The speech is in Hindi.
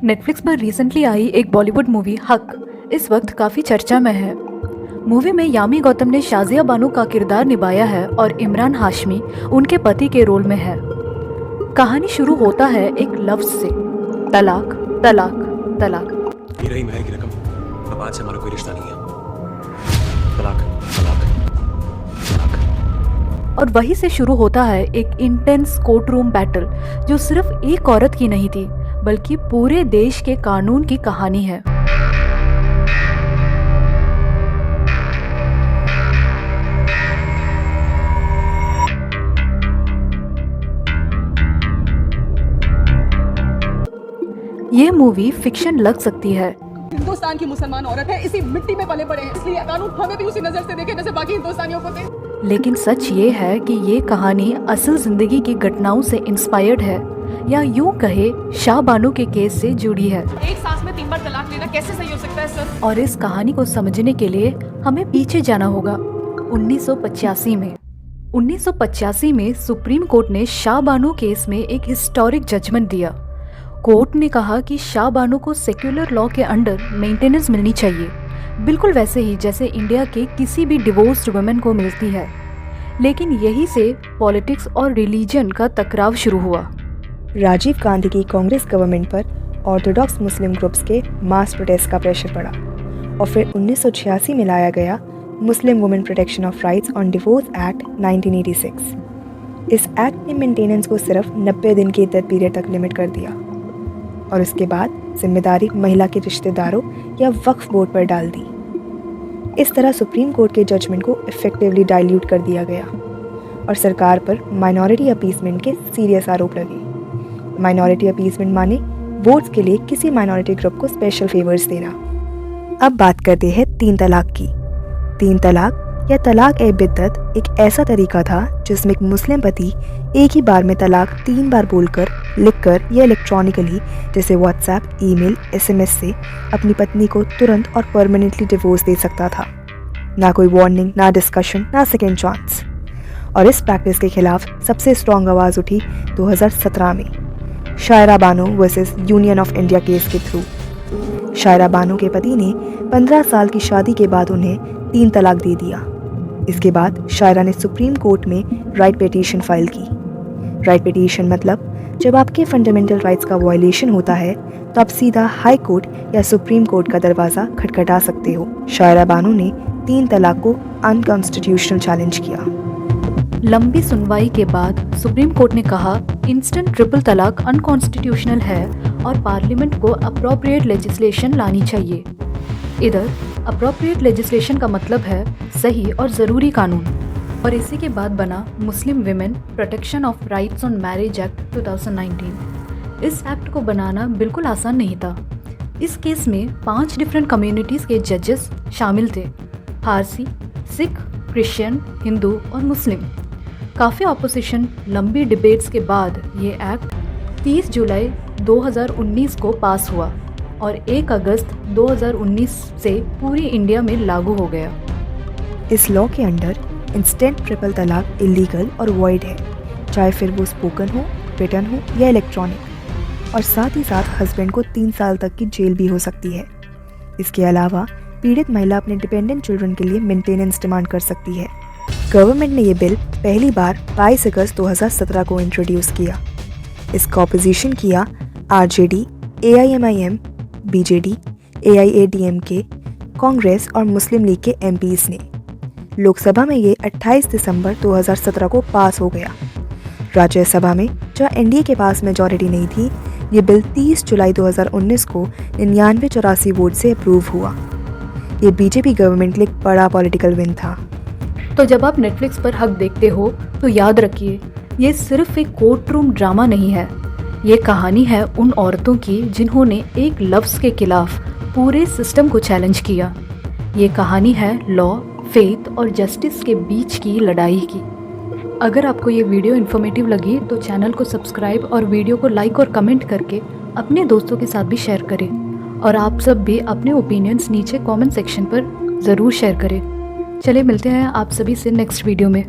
नेटफ्लिक्स पर रिसेंटली आई एक बॉलीवुड मूवी हक इस वक्त काफ़ी चर्चा में है। मूवी में यामी गौतम ने शाजिया बानो का किरदार निभाया है और इमरान हाशमी उनके पति के रोल में है। कहानी शुरू होता है एक लफ्ज से, तलाक तलाक तलाक। ये रही महर की रकम, अब आज से हमारा कोई रिश्ता नहीं है। तलाक तलाक तलाक। और वहीं से शुरू होता है एक इंटेंस कोर्ट रूम बैटल जो सिर्फ एक औरत की नहीं थी बल्कि पूरे देश के कानून की कहानी है। ये मूवी फिक्शन लग सकती है। हिंदुस्तान की मुसलमान औरत है, इसी मिट्टी में पले पड़े हैं, इसलिए कानून हमें भी उसी नजर से देखे जैसे बाकी हिंदुस्तानियों को देखे। लेकिन सच ये है कि ये कहानी असल जिंदगी की घटनाओं से इंस्पायर्ड है, या यूं कहे शाह बानो के केस से जुड़ी है। एक सांस में 3 बार तलाक लेना कैसे सही हो सकता है सर? और इस कहानी को समझने के लिए हमें पीछे जाना होगा 1985 में। 1985 में सुप्रीम कोर्ट ने शाह बानो केस में एक हिस्टोरिक जजमेंट दिया। कोर्ट ने कहा कि शाह बानो को सेक्युलर लॉ के अंडर मेंटेनेंस मिलनी चाहिए, बिल्कुल वैसे ही जैसे इंडिया के किसी भी डिवोर्स्ड वुमेन को मिलती है। लेकिन यही से पॉलिटिक्स और रिलीजन का टकराव शुरू हुआ। राजीव गांधी की कांग्रेस गवर्नमेंट पर ऑर्थोडॉक्स मुस्लिम ग्रुप्स के मास प्रोटेस्ट का प्रेशर पड़ा और फिर 1986 में लाया गया Muslim women protection of rights on divorce act 1986। इस एक्ट ने मेंटेनेंस को सिर्फ 90 दिन के इद्दत पीरियड तक लिमिट कर दिया और उसके बाद जिम्मेदारी महिला के रिश्तेदारों या वक्फ बोर्ड पर डाल दी। इस तरह सुप्रीम कोर्ट के जजमेंट को इफेक्टिवली डाइल्यूट कर दिया गया और सरकार पर माइनॉरिटी अपीसमेंट के सीरियस आरोप लगे। माइनॉरिटी अपीसमेंट माने वोट्स के लिए किसी माइनॉरिटी ग्रुप को स्पेशल फेवर्स देना। अब बात करते हैं 3 तलाक की। 3 तलाक या तलाक ए बिद्दत एक ऐसा तरीका था जिसमें एक मुस्लिम पति एक ही बार में तलाक 3 बार बोलकर, लिखकर या इलेक्ट्रॉनिकली जैसे व्हाट्सएप, ईमेल, एसएमएस से अपनी पत्नी को तुरंत और परमानेंटली डिवोर्स दे सकता था। ना कोई वार्निंग, ना डिस्कशन, ना सेकेंड चांस। और इस प्रैक्टिस के खिलाफ सबसे स्ट्रॉन्ग आवाज़ उठी 2017 में Shayara Bano versus union of India case के थ्रू। शायरा बानो के पति ने 15 साल की शादी के बाद उन्हें 3 तलाक दे दिया। इसके बाद शायरा ने सुप्रीम कोर्ट में राइट पिटीशन फाइल की। राइट पिटीशन मतलब जब आपके फंडामेंटल राइट्स का वायलेशन होता है तो आप सीधा हाई कोर्ट या सुप्रीम कोर्ट का दरवाज़ा खटखटा सकते हो। शायरा बानो ने 3 तलाक को अनकॉन्स्टिट्यूशनल चैलेंज किया। लंबी सुनवाई के बाद सुप्रीम कोर्ट ने कहा इंस्टेंट ट्रिपल तलाक अनकॉन्स्टिट्यूशनल है और पार्लियामेंट को अप्रोप्रिएट लेजिस्लेशन लानी चाहिए। इधर अप्रोप्रिएट लेजिस्लेशन का मतलब है सही और ज़रूरी कानून, और इसी के बाद बना Muslim women protection of rights on marriage act 2019। इस एक्ट को बनाना बिल्कुल आसान नहीं था। इस केस में 5 डिफरेंट कम्युनिटीज़ के जजेस शामिल थे: पारसी, सिख, क्रिश्चियन, हिंदू और मुस्लिम। काफ़ी ऑपोजिशन, लंबी डिबेट्स के बाद ये एक्ट 30 जुलाई 2019 को पास हुआ और 1 अगस्त 2019 से पूरी इंडिया में लागू हो गया। इस लॉ के अंडर इंस्टेंट ट्रिपल तलाक इलीगल और वॉइड है, चाहे फिर वो स्पोकन हो, रिटन हो या इलेक्ट्रॉनिक। और साथ ही साथ हस्बैंड को 3 साल तक की जेल भी हो सकती है। इसके अलावा पीड़ित महिला अपने डिपेंडेंट चिल्ड्रन के लिए मेंटेनेंस डिमांड कर सकती है। गवर्नमेंट ने ये बिल पहली बार 22 अगस्त 2017 को इंट्रोड्यूस किया। इसका ऑपोजिशन किया RJD, AIMIM, BJD, AIADMK, Congress और मुस्लिम लीग के एमपीज ने। लोकसभा में ये 28 दिसंबर 2017 को पास हो गया। राज्यसभा में जहाँ एनडीए के पास मेजॉरिटी नहीं थी, ये बिल 30 जुलाई 2019 को 99-84 वोट से अप्रूव हुआ। ये बीजेपी गवर्नमेंट के लिए एक बड़ा पॉलिटिकल विन था। तो जब आप नेटफ्लिक्स पर हक देखते हो तो याद रखिए, ये सिर्फ एक कोर्ट रूम ड्रामा नहीं है। ये कहानी है उन औरतों की जिन्होंने एक लफ्ज़ के खिलाफ पूरे सिस्टम को चैलेंज किया। ये कहानी है लॉ, फेथ और जस्टिस के बीच की लड़ाई की। अगर आपको ये वीडियो इन्फॉर्मेटिव लगी तो चैनल को सब्सक्राइब और वीडियो को लाइक और कमेंट करके अपने दोस्तों के साथ भी शेयर करें। और आप सब भी अपने ओपिनियंस नीचे कमेंट सेक्शन पर ज़रूर शेयर करें। चलिए मिलते हैं आप सभी से नेक्स्ट वीडियो में।